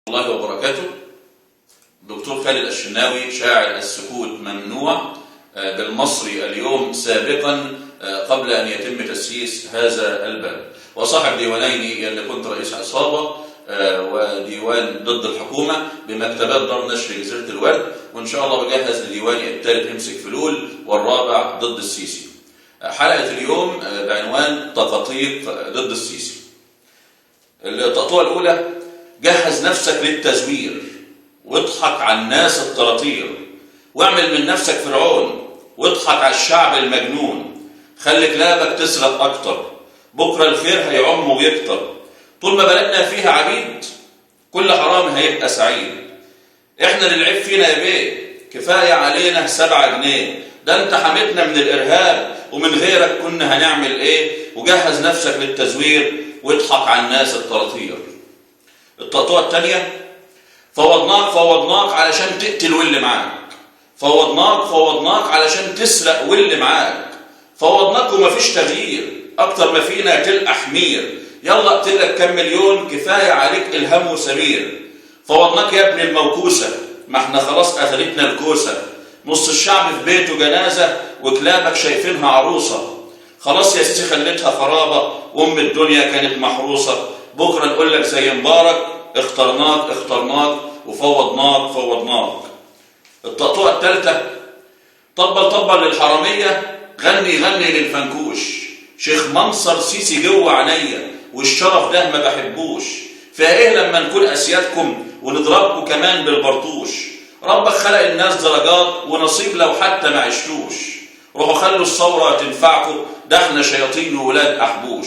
الله وبركاته. دكتور خالد الشناوي شاعر السكوت ممنوع بالمصري اليوم سابقا قبل أن يتم تسييس هذا الباب، وصاحب ديوانين اللي كنت رئيس عصابة وديوان ضد الحكومة بمكتبات دار نشر جزيرة الورد، وإن شاء الله بجهز لديواني الثالث امسك فلول والرابع ضد السيسي. حلقة اليوم بعنوان تقاطيق ضد السيسي. التقطيع الأولى: جهز نفسك للتزوير واضحك على الناس الطراطير، واعمل من نفسك فرعون واضحك على الشعب المجنون، خلي كلابك تسرق أكتر، بكرة الخير هيعم ويكتر، طول ما بلدنا فيها عبيد كل حرام هيبقى سعيد. احنا اللي العيب فينا يا بيه، كفاية علينا 7 جنيه، ده انت حميتنا من الإرهاب ومن غيرك كنا هنعمل ايه؟ وجهز نفسك للتزوير واضحك على الناس الطراطير. التقطيع الثانية: فوضناك علشان تقتل واللي معاك، فوضناك علشان تسرق واللي معاك، فوضناك ومفيش تغيير، اكتر ما فينا تلقى حمير، يلا اقتلك كام مليون كفاية عليك الهام وسمير. فوضناك يا ابن الموكوسة، ما احنا خلاص اخدتنا الكوسة، نص الشعب في بيته جنازة وكلابك شايفينها عروسة، خلاص يا سيدي خليتها خرابة وام الدنيا كانت محروسة، بكرة نقول لك زي مبارك اخترناك وفوضناك. التقطيع الثالثة: طبل للحرامية، غني للفنكوش، شيخ منصر سيسي جوه عينيا والشرف ده ما بحبوش، فيها ايه لما نكون اسيادكم ونضربكم كمان بالبرطوش، ربك خلق الناس درجات ونصيب لو حتى ما عشتوش، روحوا خلوا الثورة تنفعكم، ده احنا شياطين وولاد احبوش.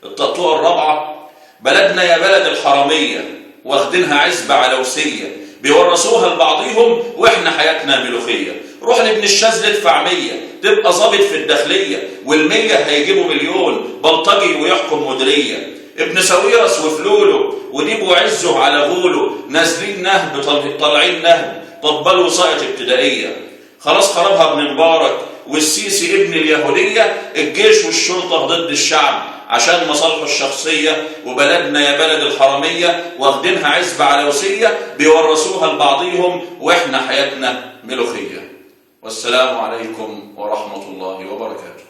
التقطيع الرابعة: بلدنا يا بلد الحرامية، واخدينها عزبة علوسية، بيورثوها لبعضيهم واحنا حياتنا ملوخية، روح لابن الشاذ ادفع 100 تبقى ظابط في الداخلية، وال100 هيجيبوا مليون بلطجي ويحكم مديرية، ابن ساويرس وفلوله وديب وعزه على غوله، نازلين نهب طالعين نهب، طبلوا ساقط ابتدائية، خلاص خربها ابن مبارك والسيسي ابن اليهودية، الجيش والشرطة ضد الشعب عشان مصالحه الشخصية، وبلدنا يا بلد الحرامية واخدينها عزبة علوسية، بيورثوها لبعضيهم واحنا حياتنا ملوخية. والسلام عليكم ورحمة الله وبركاته.